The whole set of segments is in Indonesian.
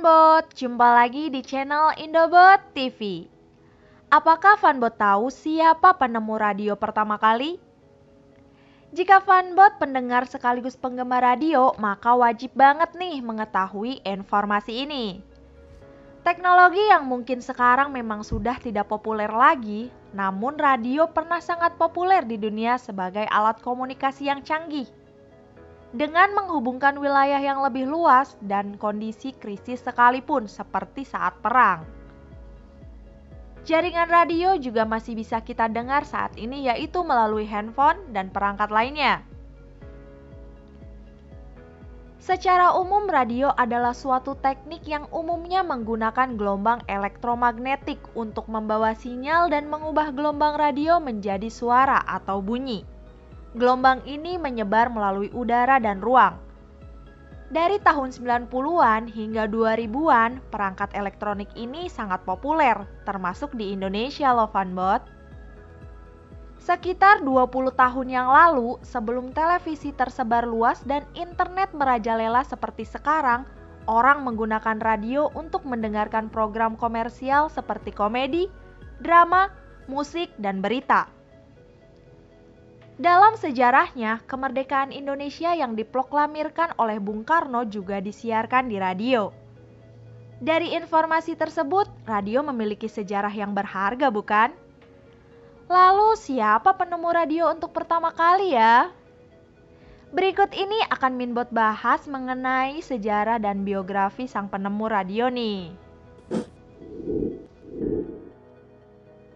Fanbot, jumpa lagi di channel Indobot TV. Apakah Fanbot tahu siapa penemu radio pertama kali? Jika Fanbot pendengar sekaligus penggemar radio, maka wajib banget nih mengetahui informasi ini. Teknologi yang mungkin sekarang memang sudah tidak populer lagi, namun radio pernah sangat populer di dunia sebagai alat komunikasi yang canggih. Dengan menghubungkan wilayah yang lebih luas dan kondisi krisis sekalipun seperti saat perang. Jaringan radio juga masih bisa kita dengar saat ini, yaitu melalui handphone dan perangkat lainnya. Secara umum, radio adalah suatu teknik yang umumnya menggunakan gelombang elektromagnetik untuk membawa sinyal dan mengubah gelombang radio menjadi suara atau bunyi. Gelombang ini menyebar melalui udara dan ruang. Dari tahun 90-an hingga 2000-an, perangkat elektronik ini sangat populer, termasuk di Indonesia loh Fanbot. Sekitar 20 tahun yang lalu, sebelum televisi tersebar luas dan internet merajalela seperti sekarang, orang menggunakan radio untuk mendengarkan program komersial seperti komedi, drama, musik, dan berita. Dalam sejarahnya, kemerdekaan Indonesia yang diproklamirkan oleh Bung Karno juga disiarkan di radio. Dari informasi tersebut, radio memiliki sejarah yang berharga, bukan? Lalu, siapa penemu radio untuk pertama kali ya? Berikut ini akan Minbot bahas mengenai sejarah dan biografi sang penemu radio nih.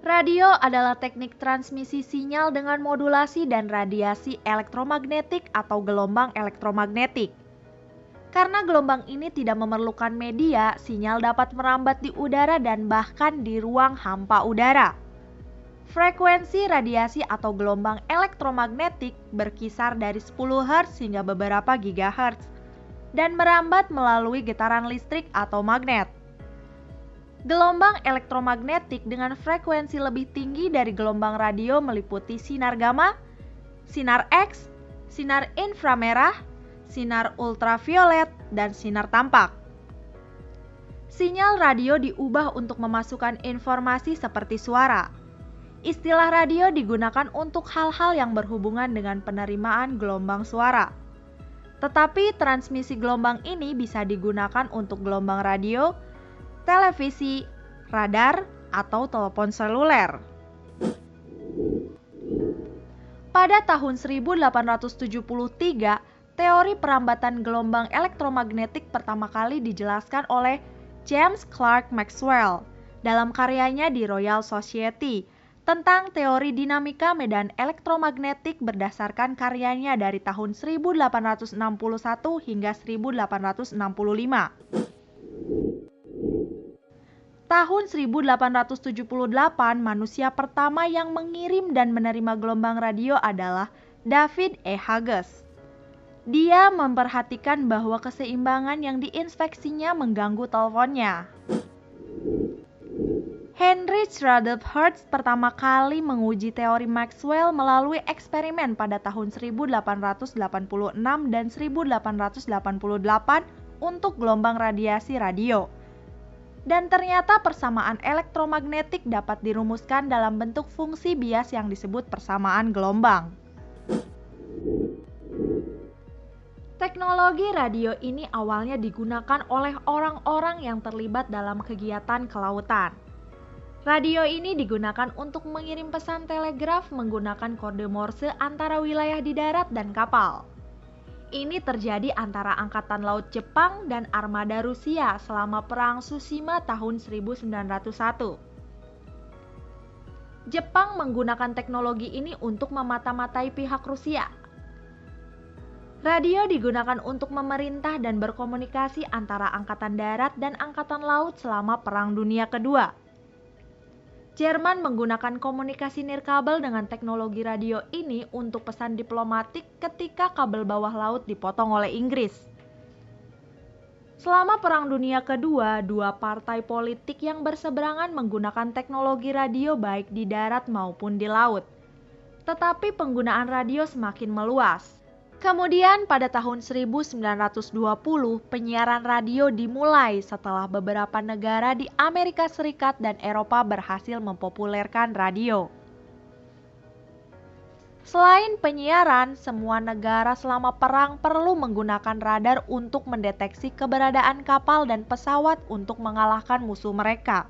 Radio adalah teknik transmisi sinyal dengan modulasi dan radiasi elektromagnetik atau gelombang elektromagnetik. Karena gelombang ini tidak memerlukan media, sinyal dapat merambat di udara dan bahkan di ruang hampa udara. Frekuensi radiasi atau gelombang elektromagnetik berkisar dari 10 Hz hingga beberapa GHz dan merambat melalui getaran listrik atau magnet. Gelombang elektromagnetik dengan frekuensi lebih tinggi dari gelombang radio meliputi sinar gamma, sinar X, sinar inframerah, sinar ultraviolet, dan sinar tampak. Sinyal radio diubah untuk memasukkan informasi seperti suara. Istilah radio digunakan untuk hal-hal yang berhubungan dengan penerimaan gelombang suara. Tetapi transmisi gelombang ini bisa digunakan untuk gelombang radio, televisi, radar, atau telepon seluler. Pada tahun 1873, teori perambatan gelombang elektromagnetik pertama kali dijelaskan oleh James Clerk Maxwell dalam karyanya di Royal Society tentang teori dinamika medan elektromagnetik berdasarkan karyanya dari tahun 1861 hingga 1865. Tahun 1878, manusia pertama yang mengirim dan menerima gelombang radio adalah David E. Hughes. Dia memperhatikan bahwa keseimbangan yang diinspeksinya mengganggu teleponnya. Heinrich Rutherford pertama kali menguji teori Maxwell melalui eksperimen pada tahun 1886 dan 1888 untuk gelombang radiasi radio. Dan ternyata persamaan elektromagnetik dapat dirumuskan dalam bentuk fungsi bias yang disebut persamaan gelombang. Teknologi radio ini awalnya digunakan oleh orang-orang yang terlibat dalam kegiatan kelautan. Radio ini digunakan untuk mengirim pesan telegraf menggunakan kode Morse antara wilayah di darat dan kapal. Ini terjadi antara Angkatan Laut Jepang dan armada Rusia selama Perang Tsushima tahun 1901. Jepang menggunakan teknologi ini untuk memata-matai pihak Rusia. Radio digunakan untuk memerintah dan berkomunikasi antara Angkatan Darat dan Angkatan Laut selama Perang Dunia Kedua. Jerman menggunakan komunikasi nirkabel dengan teknologi radio ini untuk pesan diplomatik ketika kabel bawah laut dipotong oleh Inggris. Selama Perang Dunia Kedua, dua partai politik yang berseberangan menggunakan teknologi radio baik di darat maupun di laut. Tetapi penggunaan radio semakin meluas. Kemudian pada tahun 1920, penyiaran radio dimulai setelah beberapa negara di Amerika Serikat dan Eropa berhasil mempopulerkan radio. Selain penyiaran, semua negara selama perang perlu menggunakan radar untuk mendeteksi keberadaan kapal dan pesawat untuk mengalahkan musuh mereka.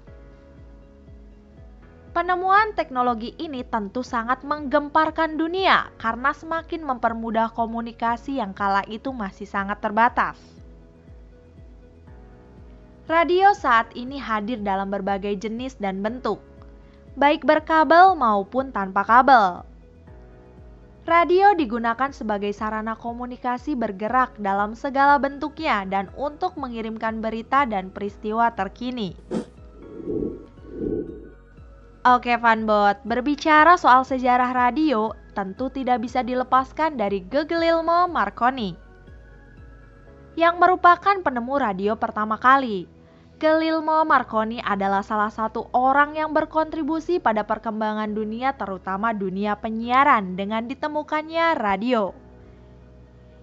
Penemuan teknologi ini tentu sangat menggemparkan dunia karena semakin mempermudah komunikasi yang kala itu masih sangat terbatas. Radio saat ini hadir dalam berbagai jenis dan bentuk, baik berkabel maupun tanpa kabel. Radio digunakan sebagai sarana komunikasi bergerak dalam segala bentuknya dan untuk mengirimkan berita dan peristiwa terkini. Oke Fanbot, berbicara soal sejarah radio, tentu tidak bisa dilepaskan dari Guglielmo Marconi, yang merupakan penemu radio pertama kali. Guglielmo Marconi adalah salah satu orang yang berkontribusi pada perkembangan dunia, terutama dunia penyiaran dengan ditemukannya radio.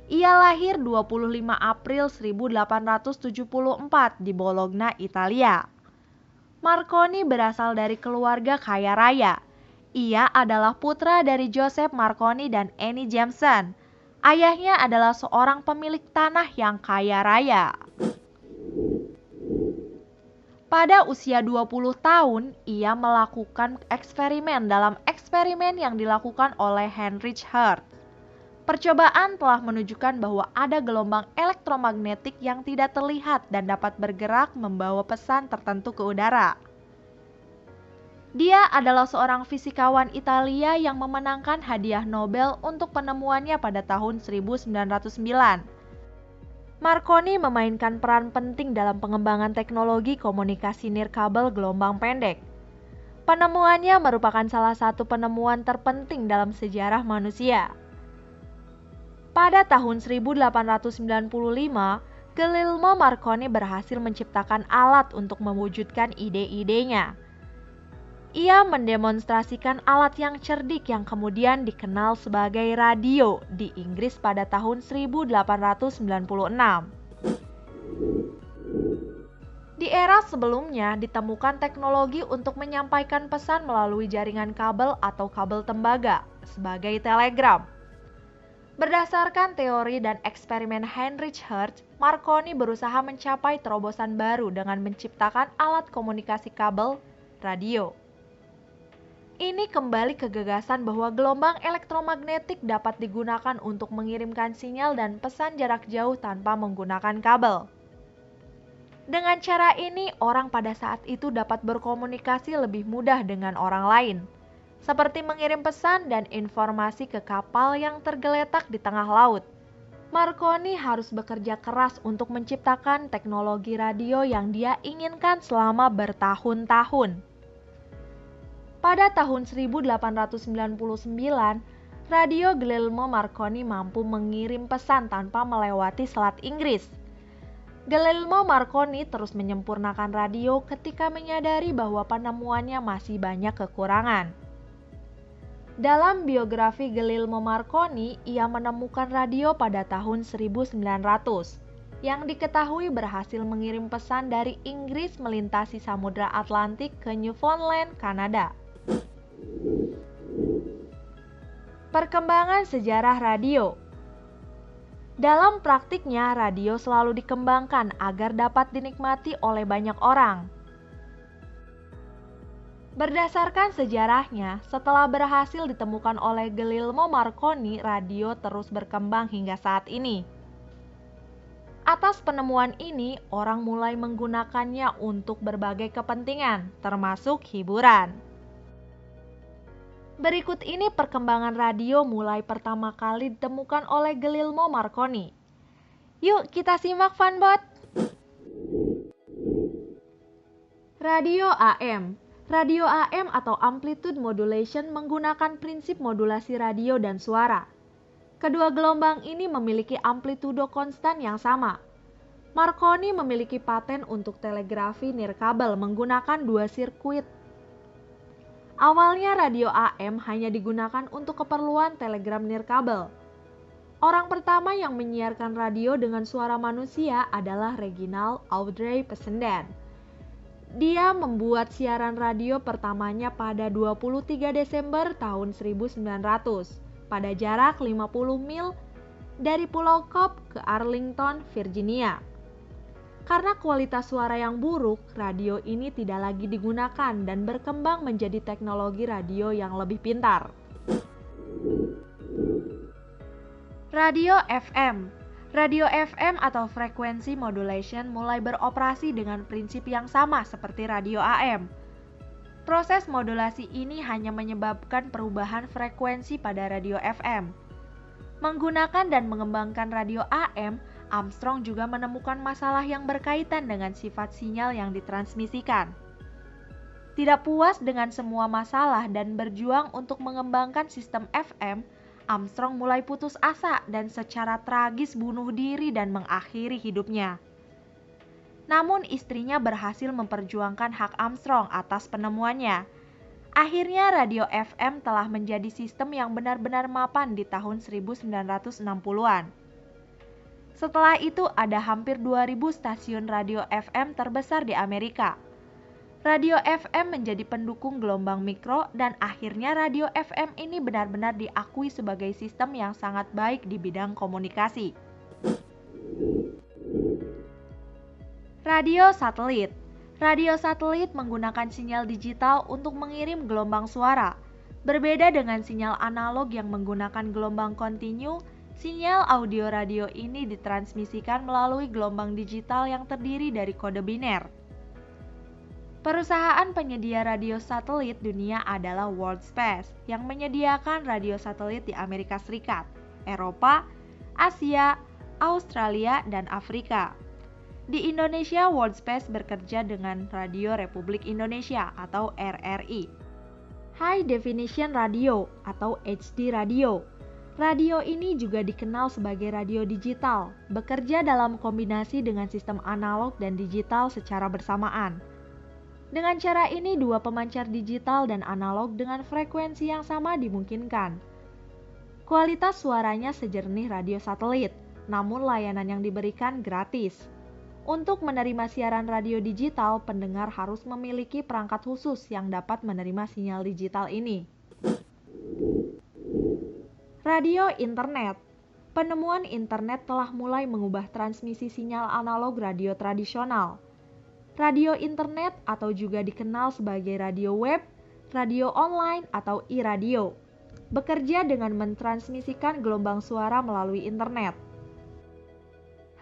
Ia lahir 25 April 1874 di Bologna, Italia. Marconi berasal dari keluarga kaya raya. Ia adalah putra dari Joseph Marconi dan Annie Jameson. Ayahnya adalah seorang pemilik tanah yang kaya raya. Pada usia 20 tahun, ia melakukan eksperimen dalam eksperimen yang dilakukan oleh Heinrich Hertz. Percobaan telah menunjukkan bahwa ada gelombang elektromagnetik yang tidak terlihat dan dapat bergerak membawa pesan tertentu ke udara. Dia adalah seorang fisikawan Italia yang memenangkan hadiah Nobel untuk penemuannya pada tahun 1909. Marconi memainkan peran penting dalam pengembangan teknologi komunikasi nirkabel gelombang pendek. Penemuannya merupakan salah satu penemuan terpenting dalam sejarah manusia. Pada tahun 1895, Guglielmo Marconi berhasil menciptakan alat untuk mewujudkan ide-idenya. Ia mendemonstrasikan alat yang cerdik yang kemudian dikenal sebagai radio di Inggris pada tahun 1896. Di era sebelumnya ditemukan teknologi untuk menyampaikan pesan melalui jaringan kabel atau kabel tembaga sebagai telegram. Berdasarkan teori dan eksperimen Heinrich Hertz, Marconi berusaha mencapai terobosan baru dengan menciptakan alat komunikasi kabel radio. Ini kembali ke gagasan bahwa gelombang elektromagnetik dapat digunakan untuk mengirimkan sinyal dan pesan jarak jauh tanpa menggunakan kabel. Dengan cara ini, orang pada saat itu dapat berkomunikasi lebih mudah dengan orang lain, seperti mengirim pesan dan informasi ke kapal yang tergeletak di tengah laut. Marconi harus bekerja keras untuk menciptakan teknologi radio yang dia inginkan selama bertahun-tahun. Pada tahun 1899, radio Guglielmo Marconi mampu mengirim pesan tanpa melewati Selat Inggris. Guglielmo Marconi terus menyempurnakan radio ketika menyadari bahwa penemuannya masih banyak kekurangan. Dalam biografi Guglielmo Marconi, ia menemukan radio pada tahun 1900 yang diketahui berhasil mengirim pesan dari Inggris melintasi Samudra Atlantik ke Newfoundland, Kanada. Perkembangan sejarah radio. Dalam praktiknya, radio selalu dikembangkan agar dapat dinikmati oleh banyak orang. Berdasarkan sejarahnya, setelah berhasil ditemukan oleh Guglielmo Marconi, radio terus berkembang hingga saat ini. Atas penemuan ini, orang mulai menggunakannya untuk berbagai kepentingan, termasuk hiburan. Berikut ini perkembangan radio mulai pertama kali ditemukan oleh Guglielmo Marconi. Yuk kita simak Fanbot. Radio AM. Radio AM atau amplitude modulation menggunakan prinsip modulasi radio dan suara. Kedua gelombang ini memiliki amplitudo konstan yang sama. Marconi memiliki paten untuk telegrafi nirkabel menggunakan dua sirkuit. Awalnya radio AM hanya digunakan untuk keperluan telegram nirkabel. Orang pertama yang menyiarkan radio dengan suara manusia adalah Reginald Audrey Fessenden. Dia membuat siaran radio pertamanya pada 23 Desember tahun 1900 pada jarak 50 mil dari Pulau Cobb ke Arlington, Virginia. Karena kualitas suara yang buruk, radio ini tidak lagi digunakan dan berkembang menjadi teknologi radio yang lebih pintar. Radio FM. Radio FM atau frequency modulation mulai beroperasi dengan prinsip yang sama seperti radio AM. Proses modulasi ini hanya menyebabkan perubahan frekuensi pada radio FM. Menggunakan dan mengembangkan radio AM, Armstrong juga menemukan masalah yang berkaitan dengan sifat sinyal yang ditransmisikan. Tidak puas dengan semua masalah dan berjuang untuk mengembangkan sistem FM, Armstrong mulai putus asa dan secara tragis bunuh diri dan mengakhiri hidupnya. Namun istrinya berhasil memperjuangkan hak Armstrong atas penemuannya. Akhirnya radio FM telah menjadi sistem yang benar-benar mapan di tahun 1960-an. Setelah itu ada hampir 2000 stasiun radio FM terbesar di Amerika. Radio FM menjadi pendukung gelombang mikro dan akhirnya radio FM ini benar-benar diakui sebagai sistem yang sangat baik di bidang komunikasi. Radio satelit. Radio satelit menggunakan sinyal digital untuk mengirim gelombang suara. Berbeda dengan sinyal analog yang menggunakan gelombang kontinu, sinyal audio radio ini ditransmisikan melalui gelombang digital yang terdiri dari kode biner. Perusahaan penyedia radio satelit dunia adalah Worldspace yang menyediakan radio satelit di Amerika Serikat, Eropa, Asia, Australia, dan Afrika. Di Indonesia, Worldspace bekerja dengan Radio Republik Indonesia atau RRI. High Definition Radio atau HD Radio. Radio ini juga dikenal sebagai radio digital, bekerja dalam kombinasi dengan sistem analog dan digital secara bersamaan. Dengan cara ini, dua pemancar digital dan analog dengan frekuensi yang sama dimungkinkan. Kualitas suaranya sejernih radio satelit, namun layanan yang diberikan gratis. Untuk menerima siaran radio digital, pendengar harus memiliki perangkat khusus yang dapat menerima sinyal digital ini. Radio internet. Penemuan internet telah mulai mengubah transmisi sinyal analog radio tradisional. Radio internet atau juga dikenal sebagai radio web, radio online atau e-radio, bekerja dengan mentransmisikan gelombang suara melalui internet.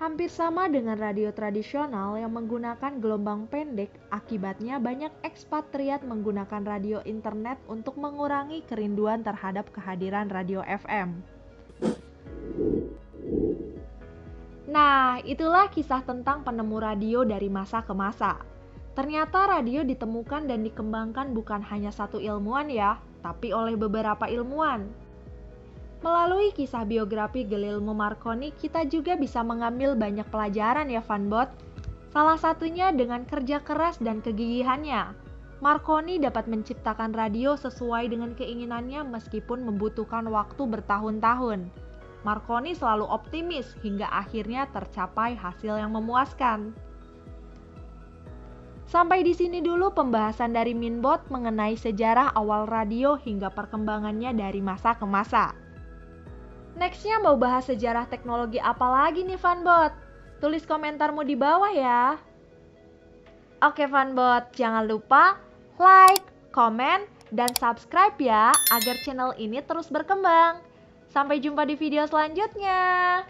Hampir sama dengan radio tradisional yang menggunakan gelombang pendek, akibatnya banyak ekspatriat menggunakan radio internet untuk mengurangi kerinduan terhadap kehadiran radio FM. Nah, itulah kisah tentang penemu radio dari masa ke masa. Ternyata radio ditemukan dan dikembangkan bukan hanya satu ilmuwan ya, tapi oleh beberapa ilmuwan. Melalui kisah biografi Guglielmo Marconi, kita juga bisa mengambil banyak pelajaran ya Fanbot. Salah satunya dengan kerja keras dan kegigihannya. Marconi dapat menciptakan radio sesuai dengan keinginannya meskipun membutuhkan waktu bertahun-tahun. Marconi selalu optimis hingga akhirnya tercapai hasil yang memuaskan. Sampai di sini dulu pembahasan dari Minbot mengenai sejarah awal radio hingga perkembangannya dari masa ke masa. Nextnya mau bahas sejarah teknologi apa lagi nih Fanbot? Tulis komentarmu di bawah ya. Oke Fanbot, jangan lupa like, komen, dan subscribe ya agar channel ini terus berkembang. Sampai jumpa di video selanjutnya.